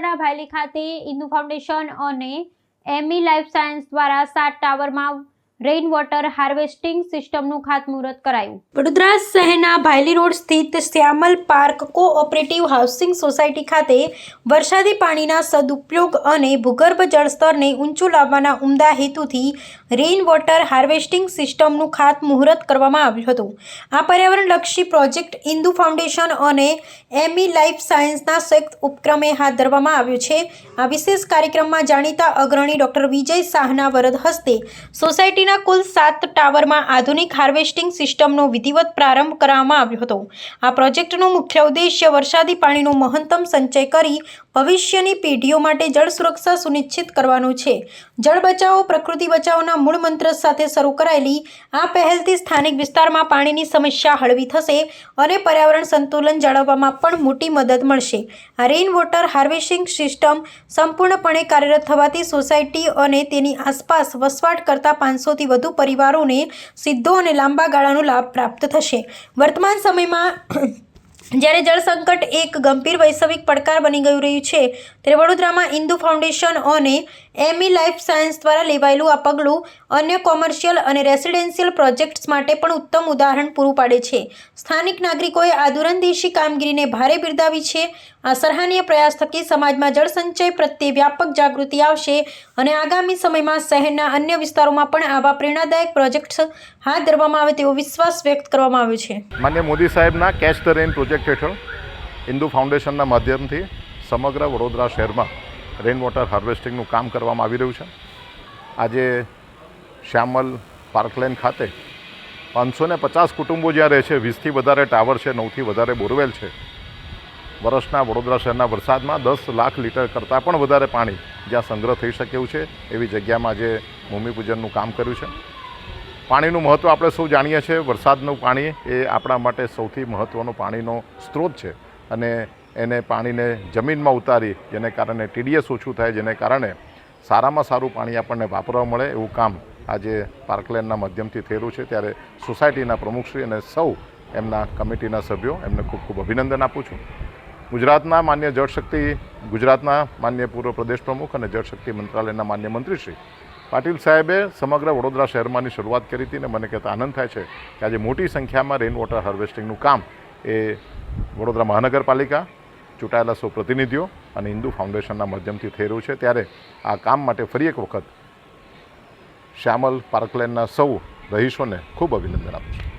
વડોદરાના ભાયલી ખાતે ઇન્દુ ફાઉન્ડેશન અને એમી લાઈફ સાયન્સ દ્વારા 7 ટાવરમાં રેઇન વોટર હાર્વેસ્ટિંગ સિસ્ટમનું ખાતમુહૂર્ત કરાયું। વડોદરા શહેરના ભાયલી રોડ સ્થિત શ્યામલ પાર્ક કોઓપરેટિવ હાઉસિંગ સોસાયટી ખાતે વરસાદી પાણીના સદુપયોગ અને ભૂગર્ભ જળસ્તરને ઊંચું લાવવાના ઉમદા હેતુથી રેઇન વોટર હાર્વેસ્ટિંગ સિસ્ટમનું ખાતમુહૂર્ત કરવામાં આવ્યું હતું। આ પર્યાવરણલક્ષી પ્રોજેક્ટ ઇન્દુ ફાઉન્ડેશન અને એમી લાઈફ સાયન્સના સંયુક્ત ઉપક્રમે હાથ ધરવામાં આવ્યો છે। આ વિશેષ કાર્યક્રમમાં જાણીતા અગ્રણી ડોક્ટર વિજય શાહના વરદ હસ્તે સોસાયટી કુલ 7 ટાવરમાં આધુનિક હાર્વેસ્ટિંગ સિસ્ટમનો વિધિવત પ્રારંભ કરવામાં આવ્યો હતો। આ પ્રોજેક્ટનો મુખ્ય ઉદ્દેશ્ય વરસાદી પાણીનો મહત્તમ સંચય કરી ભવિષ્યની પેઢીઓ માટે જળ સુરક્ષા સુનિશ્ચિત કરવાનો છે। જળ બચાવો પ્રકૃતિ બચાવોના મૂળ મંત્ર સાથે શરૂ કરાયેલી આ પહેલથી સ્થાનિક વિસ્તારમાં પાણીની સમસ્યા હળવી થશે અને પર્યાવરણ સંતુલન જાળવવામાં પણ મોટી મદદ મળશે। આ રેઇન વોટર હાર્વેસ્ટિંગ સિસ્ટમ સંપૂર્ણપણે કાર્યરત થવાથી સોસાયટી અને તેની આસપાસ વસવાટ કરતા 500 થી વધુ પરિવારોને સીધો અને લાંબા ગાળાનો લાભ પ્રાપ્ત થશે। વર્તમાન સમયમાં જ્યારે જળ સંકટ એક ગંભીર વૈશ્વિક પડકાર બની ગયું રહ્યું છે ત્યારે વડોદરામાં ઇન્દુ ફાઉન્ડેશન અને એમી લાઈફ સાયન્સ દ્વારા લેવાયેલું આ પગલું અન્ય કોમર્શિયલ અને રેસિડેન્શિયલ પ્રોજેક્ટ્સ માટે પણ ઉત્તમ ઉદાહરણ પૂરું પાડે છે। સ્થાનિક નાગરિકોએ આ દૂરંદેશી કામગીરીને ભારે બિરદાવી છે। આ સરાહનીય પ્રયાસ થકી સમાજમાં જળ સંચય પ્રત્યે વ્યાપક જાગૃતિ આવશે અને આગામી સમયમાં શહેરના અન્ય વિસ્તારોમાં પણ આવા પ્રેરણાદાયક પ્રોજેક્ટ્સ હાથ ધરવામાં આવે તેવો વિશ્વાસ વ્યક્ત કરવામાં આવ્યો છે। માન્ય મોદી સાહેબના કેચ ધ રેન પ્રોજેક્ટ હેઠળ ઇન્દુ ફાઉન્ડેશનના માધ્યમથી સમગ્ર વડોદરા શહેરમાં રેઇન વોટર હાર્વેસ્ટિંગનું કામ કરવામાં આવી રહ્યું છે। આજે શ્યામલ પાર્કલેન ખાતે 550 કુટુંબો જ્યાં રહે છે, 20થી વધારે ટાવર છે, 9થી વધારે બોરવેલ છે। વર્ષના વડોદરા શહેરના વરસાદમાં 10 લાખ લીટર કરતાં પણ વધારે પાણી જ્યાં સંગ્રહ થઈ શકે એવું છે એવી જગ્યામાં આજે ભૂમિપૂજનનું કામ કર્યું છે। પાણીનું મહત્ત્વ આપણે સૌ જાણીએ છીએ। વરસાદનું પાણી એ આપણા માટે સૌથી મહત્ત્વનો પાણીનો સ્ત્રોત છે અને એને પાણીને જમીનમાં ઉતારી જેને કારણે TDS ઓછું થાય, જેને કારણે સારામાં સારું પાણી આપણને વાપરવા મળે એવું કામ આજે પાર્કલેનના માધ્યમથી થઈ રહ્યું છે। ત્યારે સોસાયટીના પ્રમુખશ્રી અને સૌ એમના કમિટીના સભ્યો એમને ખૂબ ખૂબ અભિનંદન આપું છું। ગુજરાતના માન્ય જળશક્તિ ગુજરાતના માન્ય પૂર્વ પ્રદેશ પ્રમુખ અને જળશક્તિ મંત્રાલયના માન્ય મંત્રી શ્રી પાટીલ સાહેબે સમગ્ર વડોદરા શહેરમાંની શરૂઆત કરી હતી અને મને કહેતા આનંદ થાય છે કે આજે મોટી સંખ્યામાં રેઇન વોટર હાર્વેસ્ટિંગનું કામ એ વડોદરા મહાનગરપાલિકા, ચૂંટાયેલા સૌ પ્રતિનિધિઓ અને ઇન્દુ ફાઉન્ડેશનના માધ્યમથી થઈ રહ્યું છે। ત્યારે આ કામ માટે ફરી એક વખત શ્યામલ પાર્કલેનના સૌ રહીશોને ખૂબ અભિનંદન આપું છું।